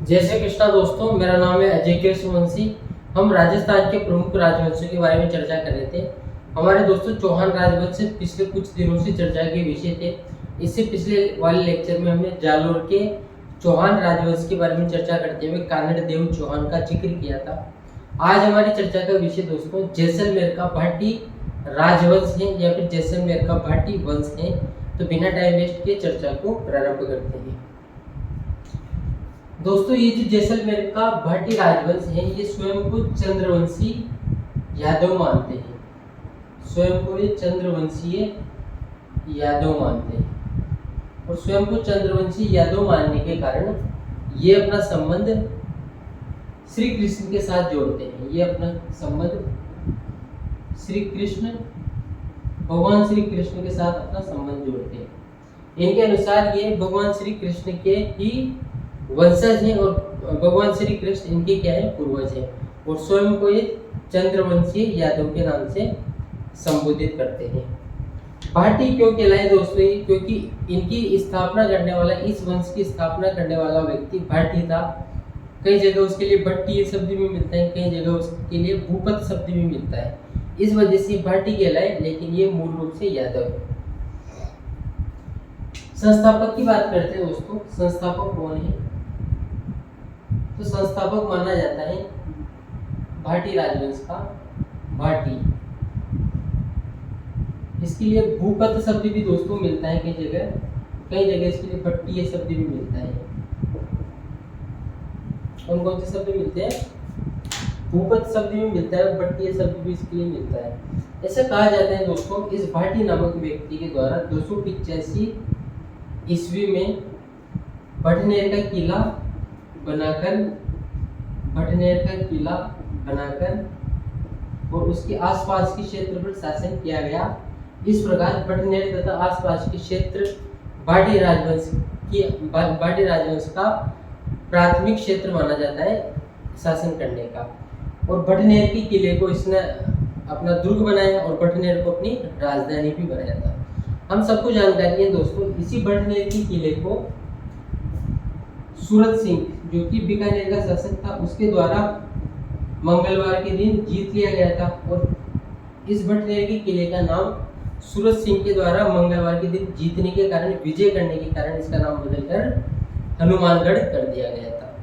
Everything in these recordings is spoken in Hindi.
जय श्री कृष्णा दोस्तों, मेरा नाम है अजय के सुवंशी। हम राजस्थान के प्रमुख राजवंशों के बारे में चर्चा कर रहे थे। हमारे दोस्तों चौहान राजवंश से पिछले कुछ दिनों से चर्चा के विषय थे। इससे पिछले वाले लेक्चर में हमने जालोर के चौहान राजवंश के बारे में चर्चा करते हुए कानड़ देव चौहान का जिक्र किया था। आज हमारी चर्चा का विषय दोस्तों जैसलमेर का भाटी राजवंश है या फिर जैसलमेर का भाटी वंश है। तो बिना टाइम वेस्ट के चर्चा को प्रारंभ करते हैं। दोस्तों ये जो जैसलमेर का भाटी राजवंश है ये स्वयं को चंद्रवंशी यादव मानते हैं। स्वयं को ये चंद्रवंशीय यादव मानते हैं और स्वयं को चंद्रवंशी यादव मानने के कारण ये अपना संबंध श्री कृष्ण के साथ जोड़ते हैं। ये अपना संबंध श्री कृष्ण भगवान श्री कृष्ण के साथ अपना संबंध जोड़ते हैं। इनके अनुसार ये भगवान श्री कृष्ण के ही वंशज हैं और भगवान श्री कृष्ण इनके क्या है पूर्वज हैं और स्वयं को ये चंद्रवंशी यादव के नाम से संबोधित करते हैं। भाटी क्यों कहलाए दोस्तों? क्योंकि इनकी स्थापना करने वाला, इस वंश की स्थापना करने वाला व्यक्ति भाटी था। कई जगह उसके लिए भट्टी शब्द भी मिलता है, कई जगह उसके लिए भूपत शब्द भी मिलता है। इस वजह से भाटी कहलाए, लेकिन ये मूल रूप से यादव है। संस्थापक की बात करते हैं दोस्तों। संस्थापक कौन है? तो संस्थापक माना जाता है भाटी राजवंश का भाटी। इसके लिए भूपत शब्द भी दोस्तों मिलता है कई जगह इसके लिए भट्टीय शब्द भी मिलता है। कौन कौन से शब्द मिलते हैं? भूपत शब्द भी मिलता है, भट्टीय शब्द भी इसके लिए मिलता है। ऐसा कहा जाता है दोस्तों इस भाटी नामक व्यक्ति के द्वारा 285 ईस्वी में भटनेर का किला बनाकर और उसके आसपास के क्षेत्र पर शासन किया गया। इस प्रकार भटनेर तथा आसपास के क्षेत्र भाटी राजवंश का प्राथमिक क्षेत्र माना जाता है शासन करने का। और भटनेर के किले को इसने अपना दुर्ग बनाया और भटनेर को अपनी राजधानी भी बनाया था। हम सबको जानकारी है दोस्तों, इसी भटनेर के किले को सूरत सिंह जो कि बीकानेर का शासक था उसके द्वारा मंगलवार के दिन जीत लिया गया था। और इस भटनेर के किले का नाम सूरत सिंह के द्वारा मंगलवार के दिन जीतने के कारण, विजय करने के कारण इसका नाम बदलकर हनुमानगढ़ कर दिया गया था।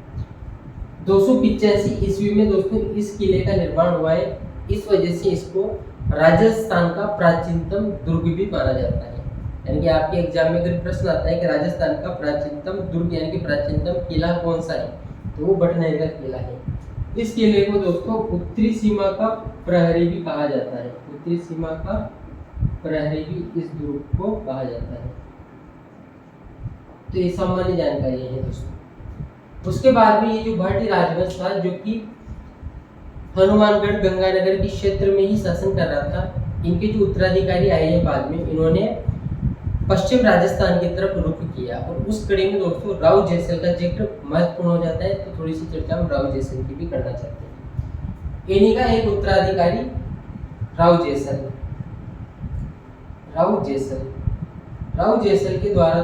285 ईस्वी में दोस्तों इस किले का निर्माण हुआ है। इस वजह से इसको राजस्थान का प्राचीनतम दुर्ग भी माना जाता है। यानी कि आपके एग्जाम में अगर प्रश्न आता है कि राजस्थान का प्राचीनतम दुर्ग यानी कि प्राचीनतम किला कौन सा है, तो वो भटनेर का किला है। इस किले को दोस्तों उत्तरी सीमा का प्रहरी भी कहा जाता है। उत्तरी सीमा का प्रहरी भी इस दुर्ग को कहा जाता है। तो ये सामान्य जानकारी है दोस्तों। उसके बाद में ये जो भाटी राजवंश था जो कि हनुमानगढ़ गंगानगर के क्षेत्र में ही शासन कर रहा था, इनके जो उत्तराधिकारी आए हैं बाद में, इन्होंने पश्चिम राजस्थान की तरफ रुख किया। और उस कड़ी में दोस्तों राव जैसल का जिक्र महत्वपूर्ण हो जाता है। तो थोड़ी सी चर्चा हम राव जैसल की भी करना चाहते हैं। इन्हीं का एक उत्तराधिकारी राव जैसल के द्वारा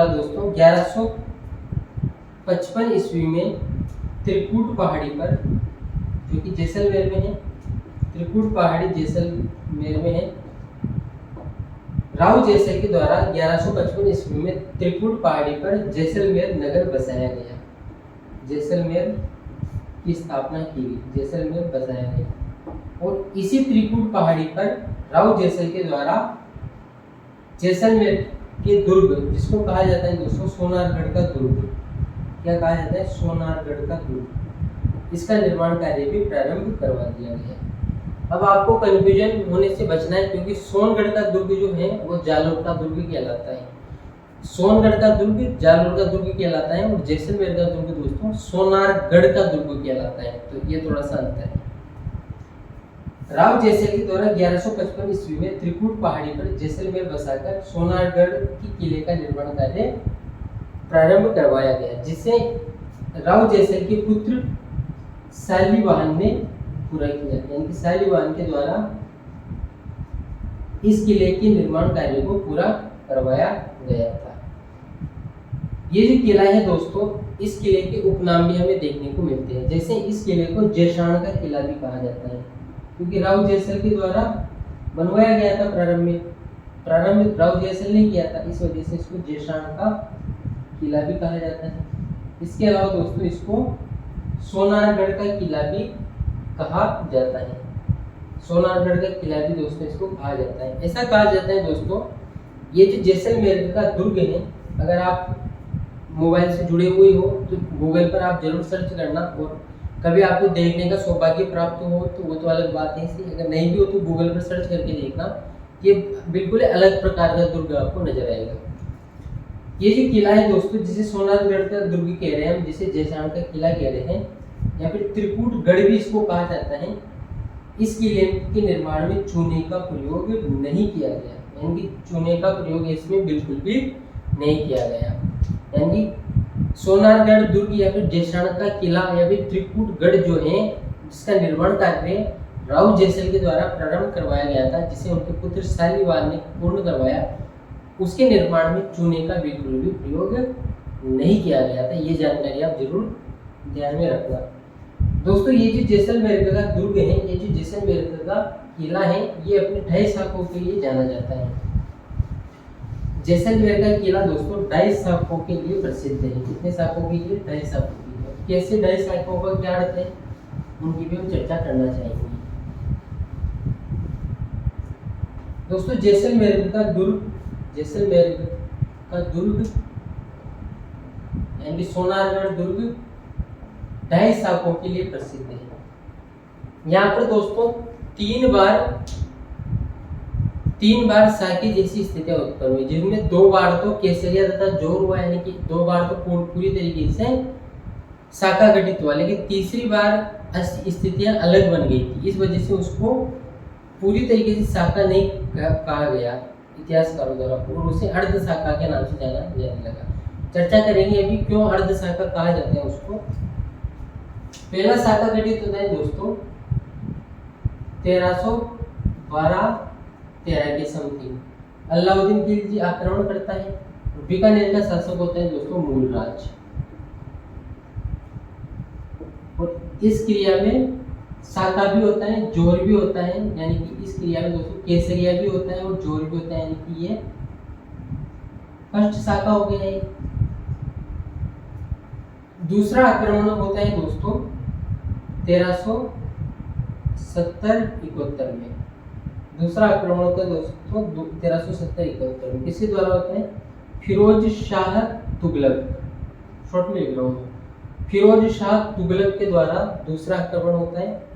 दोस्तों 1155 ईस्वी में त्रिकूट पहाड़ी पर, जो कि जैसलमेर में है, त्रिकूट पहाड़ी जैसलमेर में है, राव जैसल के द्वारा 1155 ईस्वी में त्रिकूट पहाड़ी पर जैसलमेर नगर बसाया गया। जैसलमेर की स्थापना की गई, जैसलमेर बसाया गया। और इसी त्रिकूट पहाड़ी पर राव जैसल के द्वारा जैसलमेर के दुर्ग, जिसको कहा जाता है दोस्तों सोनारगढ़ का दुर्ग, क्या कहा जाता है? सोनारगढ़ का दुर्ग, इसका निर्माण कार्य भी प्रारंभ करवा दिया गया। अब आपको कंफ्यूजन होने से बचना है, क्योंकि सोनगढ़ का दुर्ग जो है वो जालोर का दुर्ग कहलाता है। सोनगढ़ का दुर्ग जालोर का दुर्ग कहलाता है और जैसलमेर का दुर्ग दोस्तों सोनारगढ़ का दुर्ग कहलाता है। तो ये थोड़ा सा अंतर है। राव जैसल के द्वारा 1155 ईस्वी में त्रिकूट पहाड़ी पर जैसलमेर बसाकर सोनारगढ़ की किले का निर्माण कार्य प्रारंभ करवाया गया, जिसे राव जैसल के पुत्र शालिवाहन ने पूरा किया। यानी कि शालिवाहन के द्वारा इस किले के निर्माण कार्य को पूरा करवाया गया था। ये जो किला है दोस्तों, इस किले के उपनाम भी हमें देखने को मिलते हैं। जैसे इस किले को जेशान का किला भी कहा जाता है, क्योंकि राव जैसल के द्वारा बनवाया गया था। प्रारंभ में राव जैसल ने किया था, इस वजह से इसको जेशान का किला भी कहा जाता है। इसके अलावा दोस्तों इसको सोनारगढ़ का किला भी कहा जाता है। सोनारगढ़ का किला भी दोस्तों इसको कहा जाता है। ऐसा कहा जाता है दोस्तों, ये जो जैसलमेर का दुर्ग है, अगर आप मोबाइल से जुड़े हुए हो तो गूगल पर आप जरूर सर्च करना, और कभी आपको देखने का सौभाग्य प्राप्त हो तो वो तो अलग बात है। अगर नहीं भी हो तो गूगल पर सर्च करके देखना, ये बिल्कुल अलग प्रकार का दुर्ग आपको नजर आएगा। ये जो किला है दोस्तों, जिसे सोनारगढ़ का दुर्ग कह रहे हैं हम, जिसे जैसलमेर का किला कह रहे हैं, या फिर त्रिकूटगढ़ भी इसको कहा जाता है। इस किले के निर्माण में चूने का प्रयोग नहीं किया गया, यानी कि चूने का प्रयोग इसमें बिल्कुल भी नहीं किया गया। यानी सोनारगढ़ दुर्ग या फिर जैसलमेर का किला या फिर त्रिकूटगढ़ जो है, जिसका निर्माण कार्य राव जैसल के द्वारा प्रारंभ करवाया गया था, जिसे उनके पुत्र शालीवान ने पूर्ण करवाया, उसके निर्माण में चूने का बिल्कुल भी प्रयोग नहीं किया गया था। ये जानकारी आप जरूर ध्यान में रखना दोस्तों। ये जो जैसलमेर का दुर्ग है, ये जो जैसलमेर का किला है, ये अपने 2.5 शाखों के लिए जाना जाता है। जैसलमेर का किला दोस्तों 2.5 शाखों के लिए प्रसिद्ध है। कितने शाखों के लिए? 2.5 शाखों के लिए। कैसे 2.5 शाखों का क्या अर्थ है, उनकी भी हम चर्चा करना चाहेंगे दोस्तों। जैसलमेर का दुर्ग यानी सोनारगढ़ दुर्ग 2.5 शाखों के लिए प्रसिद्ध है। यहाँ पर दोस्तों तीन बार शाखी जैसी स्थितियां उत्पन्न हुई, जिनमें 2 बार तो केसरिया तथा जोर हुआ, यानी कि 2 बार तो पूरी तरीके से शाखा गठित हुआ, लेकिन तीसरी बार स्थितियां अलग बन गई थी। इस वजह से उसको पूरी तरीके से शाखा नहीं कहा गया इतिहासकारों द्वारा, और उसे अर्ध शाखा के नाम से जाना जाने लगा। चर्चा करेंगे अभी क्यों अर्ध शाखा कहा जाता है उसको। पहला शाखा गठित होता है दोस्तों 1312-13 के समथिंग। अलाउद्दीन खिलजी आक्रमण करता है। बीकानेर का शासक होता है दोस्तों मूलराज, और इस क्रिया में शाखा भी होता है, जोर भी होता है, यानी कि इस क्रिया में दोस्तों केसरिया भी होता है और जोर भी होता है, यानी कि ये फर्स्ट शाखा हो गया है। दूसरा आक्रमण होता है दोस्तों 1370-71 में। दूसरा आक्रमण होता है दोस्तों 1370-71 में। किसके द्वारा होता है? फिरोज शाह तुगलक, शॉर्ट में लिख रहा हूँ, फिरोज शाह तुगलक के द्वारा दूसरा आक्रमण होता है।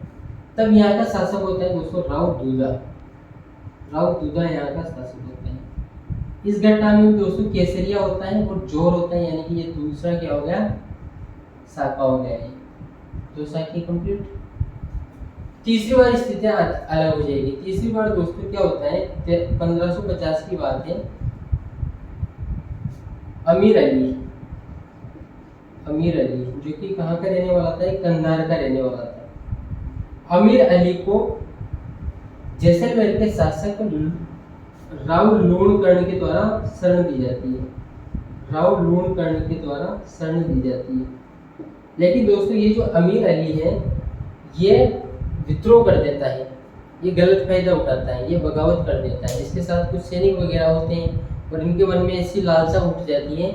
तब यहाँ का शासक होता है दोस्तों राव दूजा यहाँ का शासक होता है। इस घटना में दोस्तों केसरिया होता है और जोर होता है, यानी कि ये दूसरा क्या हो गया? शाखा हो गया है। 2 शाखा कंप्लीट। तीसरी बार स्थितियां अलग हो जाएगी। तीसरी बार दोस्तों क्या होता है, 1550 की बात है। अमीर अली जो कि कहाँ का रहने वाला था? कंधार का रहने वाला था। अमीर अली को जैसलमेर के शासक राव लूणकर्ण के द्वारा शरण दी जाती है। लेकिन दोस्तों ये जो अमीर अली है, ये विद्रोह कर देता है, ये गलत फायदा उठाता है, ये बगावत कर देता है। इसके साथ कुछ सैनिक वगैरह होते हैं और इनके मन में ऐसी लालसा उठ जाती है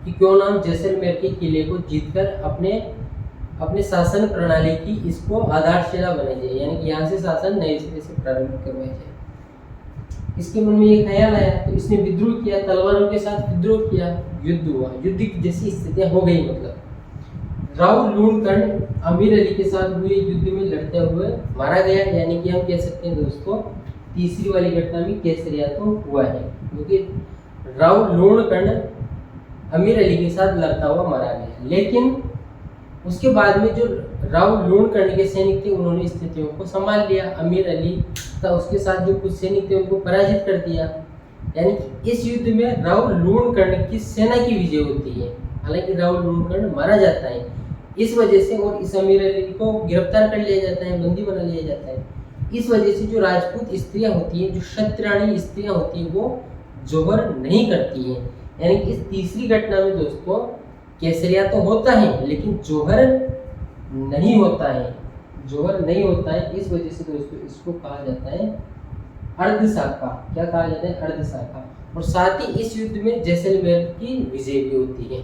कि क्यों ना हम जैसलमेर के किले को जीतकर अपने शासन प्रणाली की इसको आधारशिला बनाई जाए, यानी कि यहाँ से शासन नए सिरे से प्रारंभ करवाया जाए। इसके मन में ये ख्याल आया तो इसने विद्रोह किया, तलवारों के साथ विद्रोह किया, युद्ध हुआ, युद्ध की जैसी स्थितियां हो गई। मतलब राव लूणकर्ण अमीर अली के साथ हुए युद्ध में लड़ते हुए मारा गया, यानी कि हम कह सकते हैं दोस्तों तीसरी वाली घटना में केसरिया तो हुआ है, क्योंकि राव लूणकर्ण अमीर अली के साथ लड़ता हुआ मारा गया। लेकिन उसके बाद में जो राव लूणकर्ण के सैनिक थे, उन्होंने स्थितियों को संभाल लिया। अमीर अली तथा उसके साथ जो कुछ सैनिक थे उनको पराजित कर दिया, यानी कि इस युद्ध में राव लूणकर्ण की सेना की विजय होती है। हालांकि राव लूणकर्ण मारा जाता है इस वजह से, और इस अमीर अली को गिरफ्तार कर लिया जाता है, बंदी बना लिया जाता है। इस वजह से जो राजपूत स्त्रियां होती हैं, जो क्षत्रियाणी स्त्रियां होती हैं, वो जौहर नहीं करती है। यानी कि इस तीसरी घटना में दोस्तों केसरिया तो होता है लेकिन जौहर नहीं होता है, जौहर नहीं होता है। इस वजह से दोस्तों इसको कहा जाता है अर्धशाखा। क्या कहा जाता है? अर्धशाखा। और साथ ही इस युद्ध में जैसलमेर की विजय भी होती है।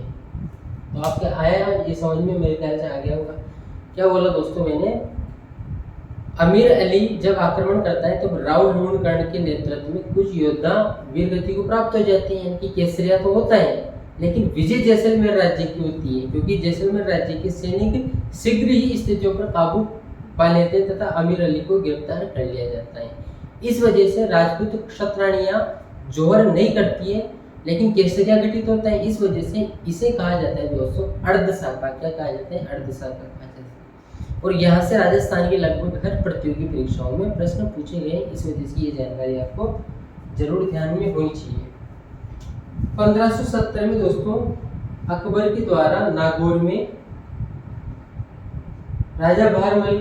तो आपके आया ये समझ में, मेरे ख्याल से आ गया होगा। क्या बोला दोस्तों मैंने? अमीर अली जब आक्रमण करता है तो राव लूणकर्ण के नेतृत्व में कुछ योद्धा वीरगति को प्राप्त हो जाते हैं। कि केसरिया तो होता है लेकिन विजय जैसलमेर राज्य की होती है, क्योंकि जैसलमेर राज्य के सैनिक शीघ्र ही स्थितियों पर काबू पा लेते हैं तथा अमीर अली को गिरफ्तार कर लिया जाता है। इस वजह से राजपूत क्षत्रियां जौहर नहीं करती है लेकिन केसरिया घटित होता है। इस वजह से इसे कहा जाता है दोस्तों अर्धशाखा। क्या कहा जाता है? अर्धशाखा कहा जाता है। और यहाँ से राजस्थान की लगभग हर प्रतियोगी परीक्षाओं में प्रश्न पूछे गए। इस वजह से ये जानकारी आपको जरूर ध्यान में होनी चाहिए। 1570 में दोस्तों अकबर के द्वारा नागौर में राजा बहारमल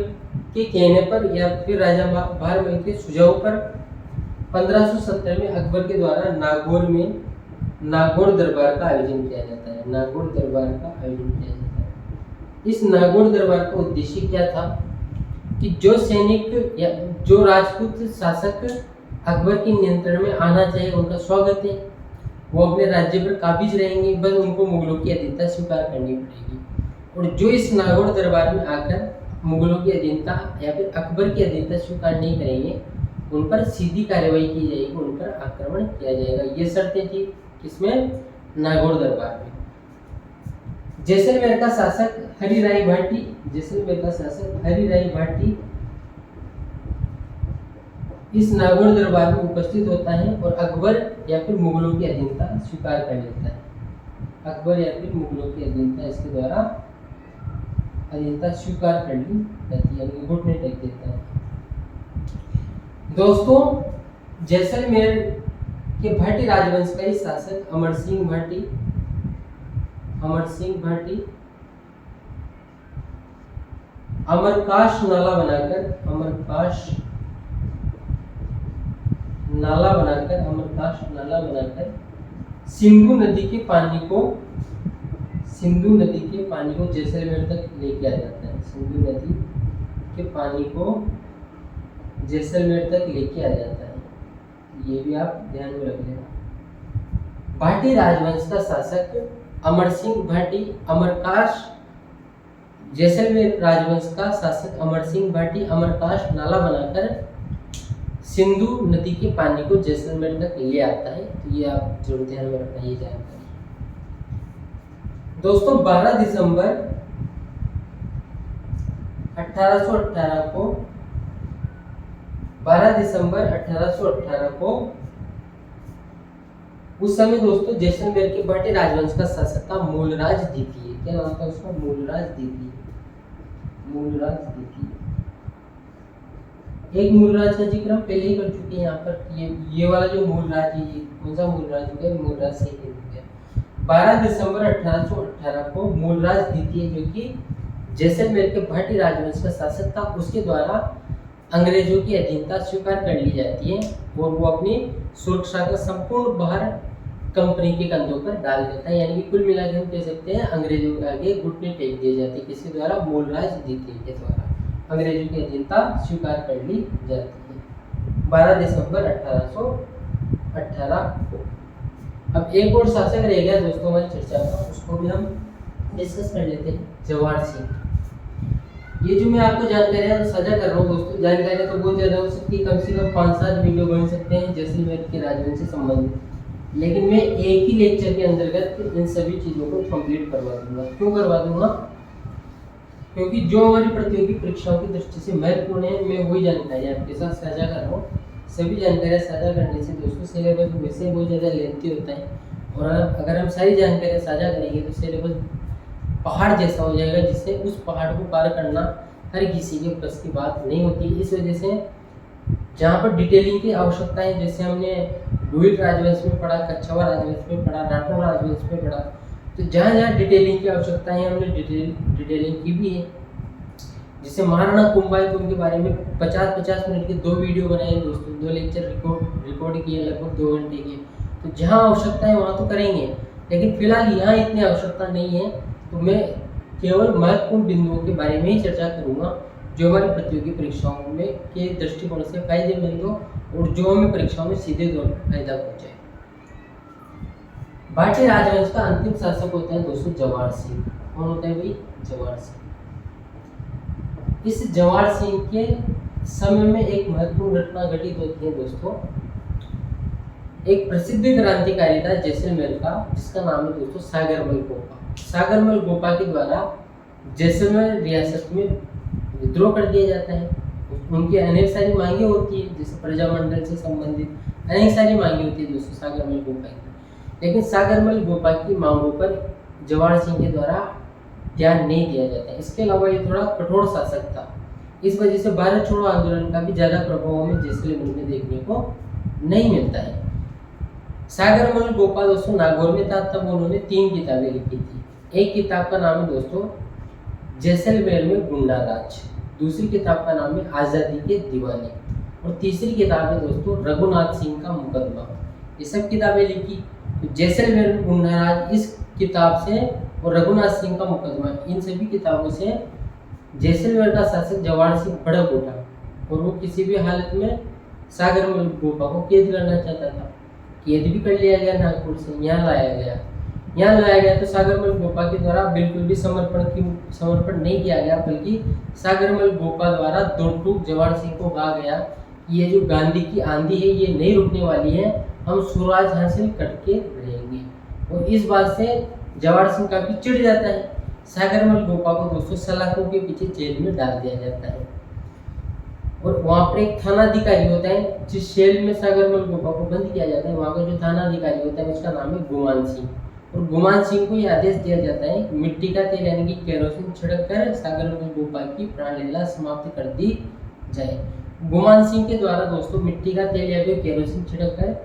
के कहने पर या फिर राजा बहारमल के सुझाव पर 1570 में अकबर के द्वारा नागौर में नागौर दरबार का आयोजन किया जाता है। नागौर दरबार का आयोजन किया जाता है। इस नागौर दरबार का उद्देश्य क्या था? कि जो सैनिक या जो राजपूत शासक अकबर के नियंत्रण में आना चाहिए उनका स्वागत है, वो अपने राज्य पर काबिज रहेंगे, बस उनको मुगलों की अधीनता स्वीकार करनी पड़ेगी। और जो इस नागौर दरबार में आकर मुगलों की अधीनता या फिर अकबर की अधीनता स्वीकार नहीं करेंगे उन पर सीधी कार्रवाई की जाएगी, उन पर आक्रमण किया जाएगा। ये शर्तें थी किसमें? नागौर दरबार में। जैसलमेर का शासक हरिराय भाटी, जैसलमेर का शासक हरिराय भाटी इस नागौर दरबार में उपस्थित होता है और अकबर या फिर मुगलों की अधीनता स्वीकार कर लेता है। अकबर या फिर मुगलों की अधीनता इसके द्वारा अधीनता स्वीकार कर ली जाती है, यानी घुटने टेक देता है। दोस्तों जैसलमेर के भाटी राजवंश का ही शासक अमर सिंह भाटी अमरकाश नाला बनाकर सिंधु नदी के पानी को जैसलमेर तक लेके आ जाता है। सिंधु नदी के पानी को जैसलमेर तक लेके आ जाता है। ये भी आप ध्यान में रख लेना। भाटी राजवंश का शासक अमर सिंह भाटी अमरकाश, जैसलमेर राजवंश का शासक अमर सिंह भाटी अमरकाश नाला बनाकर सिंधु नदी के पानी को जैसलमेर तक ले आता है। तो ये आप जरूर ध्यान में रखना ये जानकारी। दोस्तों 12 दिसंबर 1818 को उस समय दोस्तों जैसलमेर के भाटी राजवंश का शासक था मूलराज द्वितीय। क्या नाम था उसका? मूलराज द्वितीय। एक मूलराज का जिक्र हम पहले ही कर चुके हैं यहाँ पर। ये वाला जो मूलराज है, ये कौन सा मूलराज हो गया? मूलराज से हो गया। 12 दिसंबर 1818 को मूलराज द्वितीय जो कि जैसलमेर के भाटी राजवंश का शासक था, उसके द्वारा अंग्रेजों की अधीनता स्वीकार कर ली जाती है और वो अपनी सुरक्षा का संपूर्ण भार कंपनी के कंधों पर डाल देता है। यानी कि कुल मिलाकर हम कह सकते हैं अंग्रेजों के आगे घुटने टेक दिए जाते हैं। किसके द्वारा? मूलराज द्वितीय के द्वारा अंग्रेजों की अधीनता स्वीकार कर ली जाती है 12 दिसंबर 1818 को। अब एक और शासक रह गया दोस्तों हमारी चर्चा का, उसको भी हम डिस्कस कर लेते हैं। जवाहर सिंह। ये जो मैं आपको जानकारियाँ साझा कर रहा हूँ दोस्तों, जानकारियाँ तो बहुत ज़्यादा हो सकती है, कम से कम 5-7 वीडियो बन सकते हैं जैसलमेर के राजवंश से संबंधित, लेकिन मैं एक ही लेक्चर के अंतर्गत इन सभी चीज़ों को कंप्लीट करवा दूंगा। क्यों करवा दूंगा? क्योंकि जो हमारी प्रतियोगी परीक्षाओं की दृष्टि से महत्वपूर्ण है, मैं वही जानकारी आपके साथ साझा कर रहा हूँ। सभी जानकारियाँ साझा करने से दोस्तों सिलेबस वैसे बहुत ज़्यादा लेंथी होता है, और अगर हम सारी जानकारियाँ साझा करेंगे तो सिलेबस पहाड़ जैसा हो जाएगा, जिससे उस पहाड़ को पार करना हर किसी के बस की बात नहीं होती। इस वजह से जहाँ पर डिटेलिंग की आवश्यकता है, जैसे हमने डुइट राजवंश में पढ़ा, कच्छवा राजवंश में पढ़ा, राठौर राजवंश में पढ़ा, तो जहाँ जहाँ डिटेलिंग की आवश्यकता है हमने डिटेलिंग की भी है। जैसे महाराणा कुंभा है तो उनके बारे में 50-50 मिनट के 2 वीडियो बनाए दोस्तों, 2 लेक्चर रिकॉर्ड किए लगभग 2 घंटे के, तो जहाँ आवश्यकता है वहाँ तो करेंगे, लेकिन फिलहाल यहाँ इतनी आवश्यकता नहीं है। तो मैं केवल महत्वपूर्ण बिंदुओं के बारे में ही चर्चा करूँगा जो हमारी प्रतियोगी परीक्षाओं में के दृष्टिकोण से फायदेमंद हो और जो हमें परीक्षाओं में सीधे तौर पर फायदा पहुँचाए। भाटी राजवंश का अंतिम शासक होते हैं दोस्तों जवाहर सिंह। कौन होता है भाई? जवाहर सिंह। इस जवाहर सिंह के समय में एक महत्वपूर्ण घटना घटित होती है दोस्तों। एक प्रसिद्ध क्रांतिकारी था जैसलमेर का, जिसका नाम है दोस्तों सागरमल गोपा। सागरमल गोपा के द्वारा जैसलमेर रियासत में विद्रोह कर दिया जाता है। उनकी अनेक सारी मांगे होती है, जैसे प्रजामंडल से संबंधित अनेक सारी मांगे होती है दोस्तों सागरमल गोपा की। लेकिन सागरमल गोपा की मांगों पर जवाहर सिंह के द्वारा ध्यान नहीं दिया जाता है। इसके अलावा ये थोड़ा कठोर शासक था। इस वजह से भारत छोड़ो आंदोलन का भी ज्यादा प्रभाव हमें जैसलमेर में देखने को नहीं मिलता है। सागरमल गोपा दोस्तों नागौर में था, तब उन्होंने 3 किताबें लिखी थी। एक किताब का नाम है दोस्तों जैसलमेर में गुंडा राज, दूसरी किताब का नाम है आज़ादी के दीवाने और तीसरी किताब है दोस्तों रघुनाथ सिंह का मुकदमा। ये सब किताबें लिखी। तो जैसलमेर में गुंडा राज इस किताब से और रघुनाथ सिंह का मुकदमा, इन सभी किताबों से जैसलमेर का शासक जवाहर सिंह भड़क उठा और वो किसी भी हालत में सागरमल गोपा को कैद करना चाहता था। कैद भी कर लिया गया नागपुर से, यहाँ लाया गया तो सागरमल गोपा के द्वारा बिल्कुल भी समर्पण नहीं किया गया, बल्कि सागरमल गोपा द्वारा दो टूक जवाहर सिंह को कहा गया कि ये जो गांधी की आंधी है ये नहीं रुकने वाली है, हम स्वराज हासिल करके रहेंगे। और इस बात से जवाहर सिंह काफी चिढ़ जाता है। सागरमल गोपा को दोस्तों सलाखों के पीछे जेल में डाल दिया जाता है और वहाँ पर एक थानाधिकारी होता है। जिस जेल में सागरमल गोपा को बंद किया जाता है वहाँ का जो थानाधिकारी होता है उसका नाम है गुमान सिंह। और गुमान सिंह को यह आदेश दिया जाता है कि मिट्टी का तेल यानी कि केरोसिन छिड़क कर सागरमल गोपा की प्राणलीला समाप्त कर दी जाए। गुमान सिंह के द्वारा दोस्तों मिट्टी का तेल या फिर केरोसिन छिड़क कर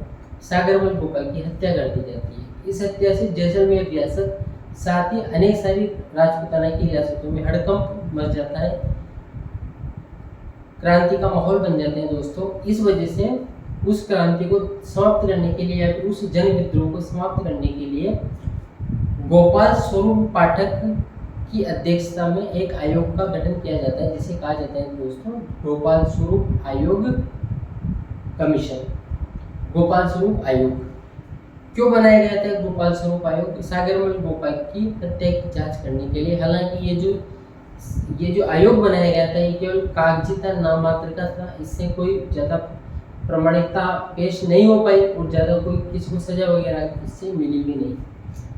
सागरमल गोपा की हत्या कर दी जाती है। इस हत्या से जैसलमेर रियासत साथ ही अनेक सारी राजपूताना की रियासतों में हड़कंप मच जाता है, क्रांति का माहौल बन जाते हैं दोस्तों। इस वजह से उस क्रांति को समाप्त करने के लिए या फिर उस जन विद्रोह को समाप्त करने के लिए गोपाल स्वरूप पाठक की अध्यक्षता में एक आयोग का गठन किया जाता है, जिसे कहा जाता है दोस्तों गोपाल स्वरूप आयोग कमीशन। गोपाल स्वरूप आयोग क्यों बनाया गया था? गोपाल स्वरूप आयोग सागरमल गोपा की हत्या की जांच करने के लिए। हालांकि ये जो आयोग बनाया गया था ये केवल कागजी था, नाम मात्र का था। इससे कोई ज्यादा प्रामाणिकता पेश नहीं हो पाई और ज्यादा कोई किसी को सजा वगैरह इससे मिली भी नहीं।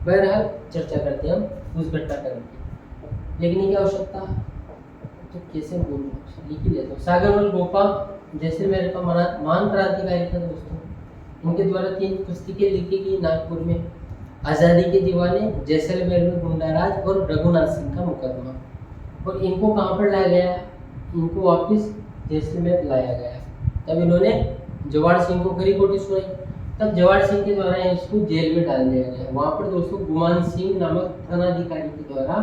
बहरहाल चर्चा करते हैं हम उस घटनाक्रम की। लिखने की आवश्यकता तो कैसे बोलूं, लिख ही लेता हूँ। सागरमल गोपा जैसलमेर का महान क्रांतिकारी था दोस्तों। इनके द्वारा 3 पुस्तकें लिखी गई नागपुर में, आज़ादी के दीवाने, जैसलमेर में गुंडा राज और रघुनाथ सिंह का मुकदमा। और इनको कहाँ पर लाया गया? इनको वापस जैसलमेर लाया गया। तब इन्होंने जवाहर सिंह को खरी खोटी सुनाई। तब जवाहर सिंह के द्वारा इसको जेल में डाल दिया गया। वहाँ पर दोस्तों गुमान सिंह नामक थानाधिकारी के द्वारा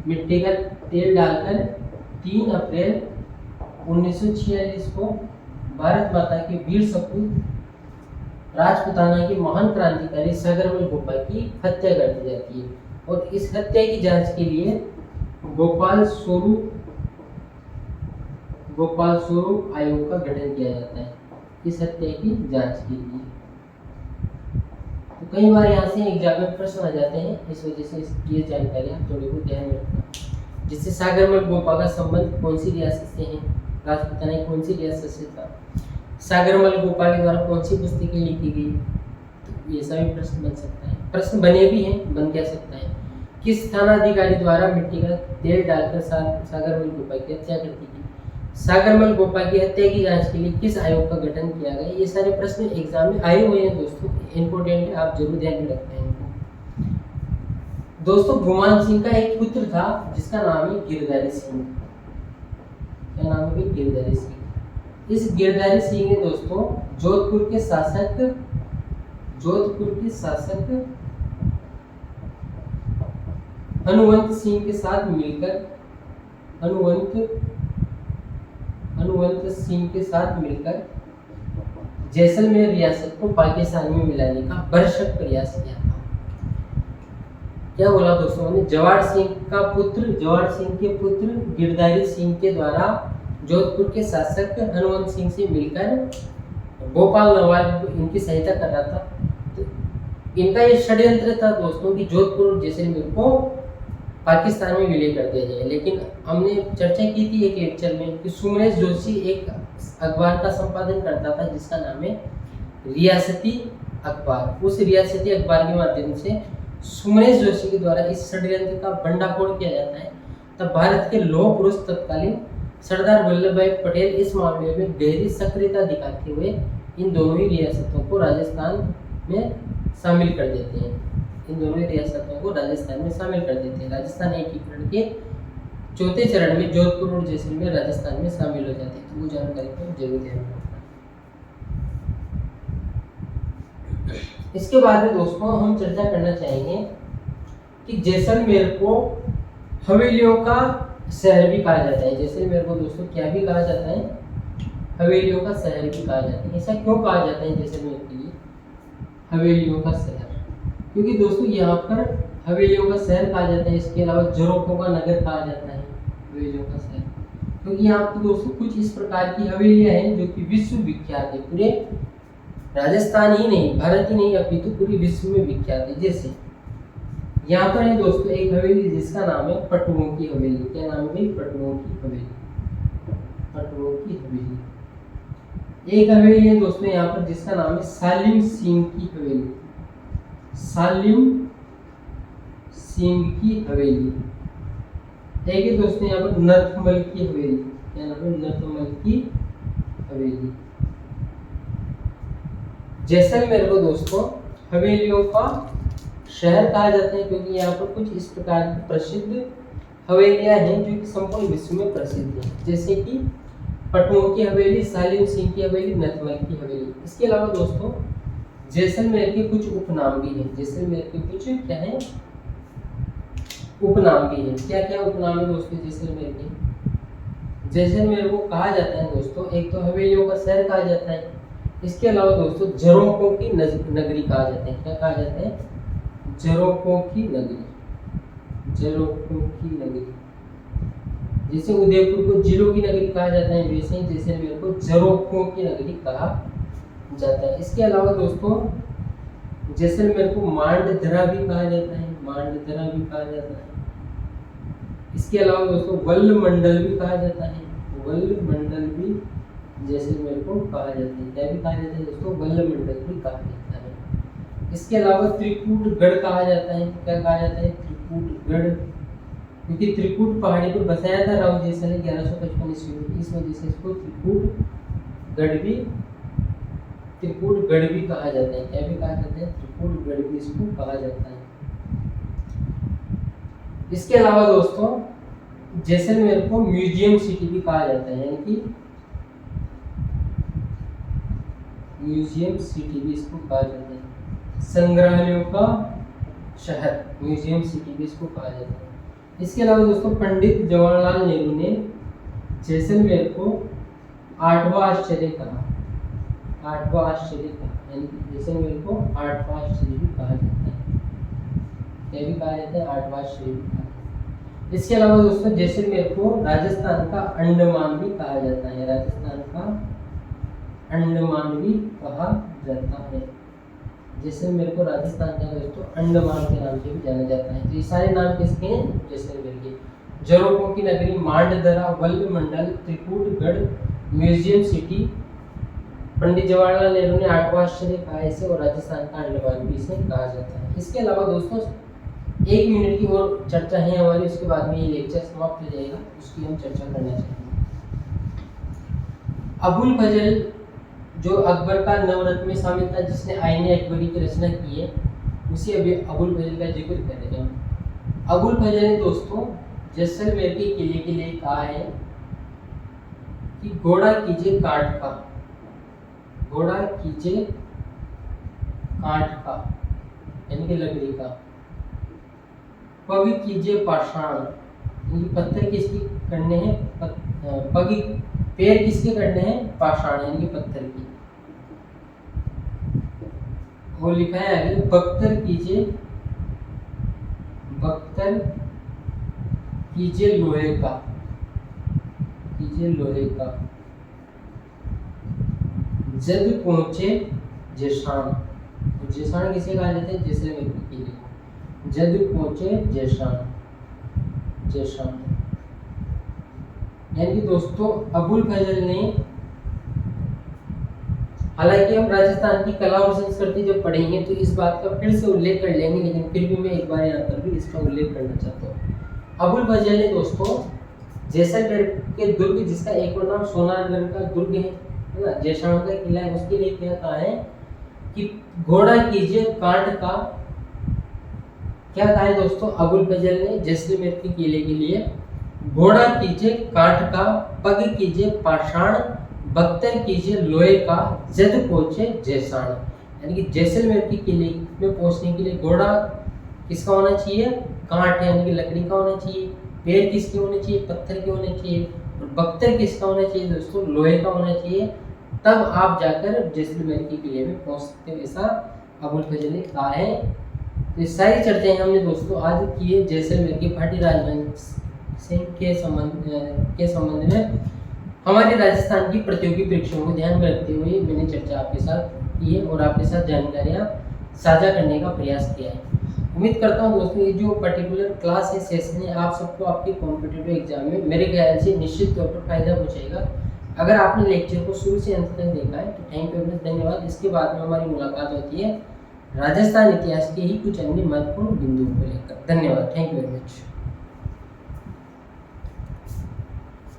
मिट्टी का तेल डालकर 3 अप्रैल 1946 को भारत माता के वीर सपूत राजपूताना के महान क्रांतिकारी सागरमल गोपा की हत्या कर दी जाती है। और इस हत्या की जांच के लिए गोपाल स्वरूप आयोग का गठन किया जाता है इस हत्या की जांच के लिए। तो कई बार यहाँ से एग्जाम में प्रश्न आ जाते हैं, इस वजह से ये जानकारी आप थोड़ी को ध्यान में रखना। जिससे सागरमल गोपा का संबंध कौन सी रियासत से है, राजपूताना की कौन सी रियासत से था, सागरमल गोपा के द्वारा कौन सी पुस्तकें लिखी गई, तो ये सभी प्रश्न बन सकता है। प्रश्न बने भी हैं, बन क्या सकता है। किस थानाधिकारी द्वारा मिट्टी का तेल डालकर सागरमल गोपा की हत्या कर दी गई, सागरमल गोपा की हत्या की जांच के लिए किस आयोग का गठन किया गया। ये सारे प्रश्न एग्जाम में आए हुए हैं दोस्तों, इंपोर्टेंट है, आप जरूर ध्यान में रखते हैं इनको। दोस्तों गुमान सिंह का एक पुत्र था जिसका नाम है गिरधारी सिंह। क्या नाम है? गिरधारी सिंह। इस गिरधारी सिंह ने दोस्तों जोधपुर के शासक हनुवंत सिंह के साथ मिलकर जैसलमेर रियासत को पाकिस्तान में मिलाने का भरसक प्रयास किया था। क्या बोला दोस्तों ने, जवाहर सिंह के पुत्र गिरधारी सिंह के द्वारा जोधपुर के शासक हनुमंत सिंह से मिलकर गोपाल नवाब इनकी सहायता कर रहा था। तो इनका ये षड्यंत्र था दोस्तों कि जोधपुर और जैसलमेर को पाकिस्तान में विलय कर दिया जाए। लेकिन हमने चर्चा की थी एक लेक्चर में कि सुमरेश जोशी एक अखबार का संपादन करता था जिसका नाम है रियासती अखबार। उस रियासती अखबार के माध्यम से सुमरेश जोशी के द्वारा इस षड्यंत्र का भंडाफोड़ किया जाता है। तब भारत के लौह पुरुष तत्कालीन सरदार वल्लभ भाई पटेल इस मामले में गहरी सक्रियता दिखाते हुए इन दोनों ही रियासतों को राजस्थान में शामिल कर देते हैं। राजस्थान एकीकरण के चौथे चरण में जोधपुर और जैसलमेर राजस्थान में शामिल हो जाते हैं। तो वो जानकारी को जरूर ध्यान रखना। इसके बाद में दोस्तों हम चर्चा करना चाहेंगे कि जैसलमेर को हवेलियों का शहर भी कहा जाता है। जैसलमेर को दोस्तों क्या भी कहा जाता है, हवेलियों का शहर भी कहा जाता है। ऐसा क्यों कहा जाता है जैसलमेर के लिए हवेलियों का शहर? क्योंकि दोस्तों यहाँ पर हवेलियों का शहर कहा जाता है। इसके अलावा झरोखों का नगर कहा जाता है हवेलियों का शहर, क्योंकि यहाँ पर दोस्तों कुछ इस प्रकार की हवेलियां हैं जो कि विश्व विख्यात है। पूरे राजस्थान ही नहीं, भारत ही नहीं, अपितु पूरी विश्व में विख्यात है। जैसे यहाँ पर है दोस्तों एक हवेली जिसका नाम है पटुओं की हवेली। क्या नाम है? पटुओं की हवेली। पटुओं की हवेली। एक हवेली है दोस्तों यहाँ पर जिसका नाम है सालिम सिंह की हवेली। सालिम सिंह की हवेली। एक है दोस्तों यहाँ पर नथमल की हवेली। क्या नाम है? नथमल की हवेली। जैसलमेर को दोस्तों हवेलियों का शहर कहा जाता है क्योंकि यहाँ पर कुछ इस प्रकार की प्रसिद्ध हवेलियां हैं जो कि संपूर्ण विश्व में प्रसिद्ध हैं, जैसे कि पटुओं की हवेली, सालिम सिंह की हवेली, नथमल की हवेली। इसके अलावा दोस्तों जैसलमेर के कुछ उपनाम भी हैं। जैसलमेर के कुछ क्या है? उपनाम भी हैं। क्या क्या उपनाम है दोस्तों जैसलमेर के? जैसलमेर को कहा जाता है दोस्तों, एक तो हवेलियों का शहर कहा जाता है, इसके अलावा दोस्तों झरोखों की नगरी कहा जाता है। क्या कहा जाता है? झरोखों की नगरी। झरोखों की नगरी। जैसे उदयपुर को जिलों की नगरी कहा जाता है, वैसे ही जैसलमेर को झरोखों की नगरी कहा जाता है। इसके अलावा दोस्तों जैसलमेर को मांडधरा भी कहा जाता है। मांडधरा भी कहा जाता है। इसके अलावा दोस्तों वल्ल मंडल भी कहा जाता है। वल्ल मंडल भी जैसलमेर को कहा जाता है। क्या भी कहा जाता है दोस्तों? वल्ल मंडल भी कहा जाता है। इसके अलावा त्रिकूटगढ़ कहा जाता है। क्या कहा जाता है? त्रिकूटगढ़, क्योंकि त्रिकूट पहाड़ी पर बसाया था राव जैसलमेर ने 1155 ईस्वी में, इस वजह से इसको त्रिकूटगढ़ भी कहा जाता है। क्या भी कहा जाता है? त्रिकूटगढ़ भी इसको कहा जाता है। इसके अलावा दोस्तों जैसलमेर को म्यूजियम सिटी भी कहा जाता है, यानी कि म्यूजियम सिटी भी इसको कहा जाता है। संग्रहालयों का शहर, म्यूजियम सिटी भी इसको कहा जाता है। इसके अलावा दोस्तों पंडित जवाहरलाल नेहरू ने जैसलमेर को 8वां आश्चर्य कहा। 8वां आश्चर्य कहा, यानी कि जैसलमेर को 8वां आश्चर्य भी कहा जाता है। क्या भी कहा जाता है? 8वां आश्चर्य भी कहा जाता है। इसके अलावा दोस्तों जैसलमेर को राजस्थान का अंडमान भी कहा जाता है। राजस्थान का अंडमान भी कहा जाता है। जैसलमेर को राजस्थान का दोस्तों अंडमान के नाम से भी जाना जाता है। तो ये सारे नाम किसके हैं? जैसलमेर के। झरोखों की नगरी, मांडधरा, वल्ल मंडल, त्रिकूटगढ़, म्यूजियम सिटी, पंडित जवाहरलाल नेहरू ने 8वां आश्चर्य कहा इसे, और राजस्थान का अंडमान भी इसे कहा जाता है। इसके अलावा दोस्तों 1 मिनट की और चर्चा है हमारी, उसके बाद में ये लेक्चर समाप्त हो जाएगा, उसकी हम चर्चा करना चाहेंगे। अबुल फजल जो अकबर का नवरत्न में शामिल था, जिसने आईने अकबरी की रचना की है, उसी अभी अबुल फजल का जिक्र कर रहे हैं। अबुल फजल ने दोस्तों जैसलमेर के किले के लिए कहा है कि घोड़ा कीजिए काठ का, घोड़ा कीजिए काठ का यानी कि लकड़ी का, पग कीजिए पाषाण, यानी पत्थर किसकी करने हैं, पग पैर किसके करने हैं? पाषाण यानी कि पत्थर की। वो लिखा है आगे, बख्तर कीजिए, बख्तर कीजिए लोहे का, कीजिए लोहे का, जब पहुंचे जेशान। जेशान किसे कहा जाता है? जैसलमेर के किले को। जब पहुंचे जेशान, जेशान। यानी कि दोस्तों अबुल फजल ने, हालांकि हम राजस्थान की कला और संस्कृति जब पढ़ेंगे तो इस बात का फिर से उल्लेख कर लेंगे, लेकिन फिर भी मैं एक बार यहाँ पर भी इसका उल्लेख करना चाहता हूँ। अबुल फजल ने दोस्तों जैसलमेर के दुर्ग, जिसका एक और नाम सोनारगढ़ का दुर्ग है ना, जैसलमेर का किला है, उसके लिए क्या कहा है कि घोड़ा कीजिए कांट का, क्या कहा है दोस्तों अबुल फजल ने जैसलमेर के किले के लिए? घोड़ा कीजिए कांट का, पग कीजिए पाषाण, बख्तर कीजिए लोहे का, जद पहुंचे जैसाण। यानी कि जैसलमेर के किले में पहुंचने के लिए घोड़ा किसका होना चाहिए? कांट यानी कि लकड़ी का होना चाहिए। पैर किसके होने चाहिए? पत्थर के होने चाहिए। और बख्तर किसका होना चाहिए दोस्तों? लोहे का होना चाहिए। तब आप जाकर जैसलमेर के किले में पहुंच सकते हो, ऐसा अबुल फजल ने कहा है। तो ये सारी चर्चाएं हमने दोस्तों आज की है जैसलमेर के भाटी राजवंश के संबंध में। हमारे राजस्थान की प्रतियोगी परीक्षाओं को ध्यान में रखते हुए मैंने चर्चा आपके साथ की है और आपके साथ जानकारियाँ साझा करने का प्रयास किया है। उम्मीद करता हूँ दोस्तों ये जो पर्टिकुलर क्लास है, सेशन है, आप सबको आपके कॉम्पिटिटिव एग्जाम में मेरे ख्याल से निश्चित तौर पर फायदा पहुँचेगा। अगर आपने लेक्चर को शुरू से अंत तक देखा है तो थैंक यू वेरी मच, धन्यवाद। इसके बाद में हमारी मुलाकात होती है राजस्थान इतिहास के ही कुछ अन्य महत्वपूर्ण बिंदुओं को लेकर। धन्यवाद, थैंक यू वेरी मच।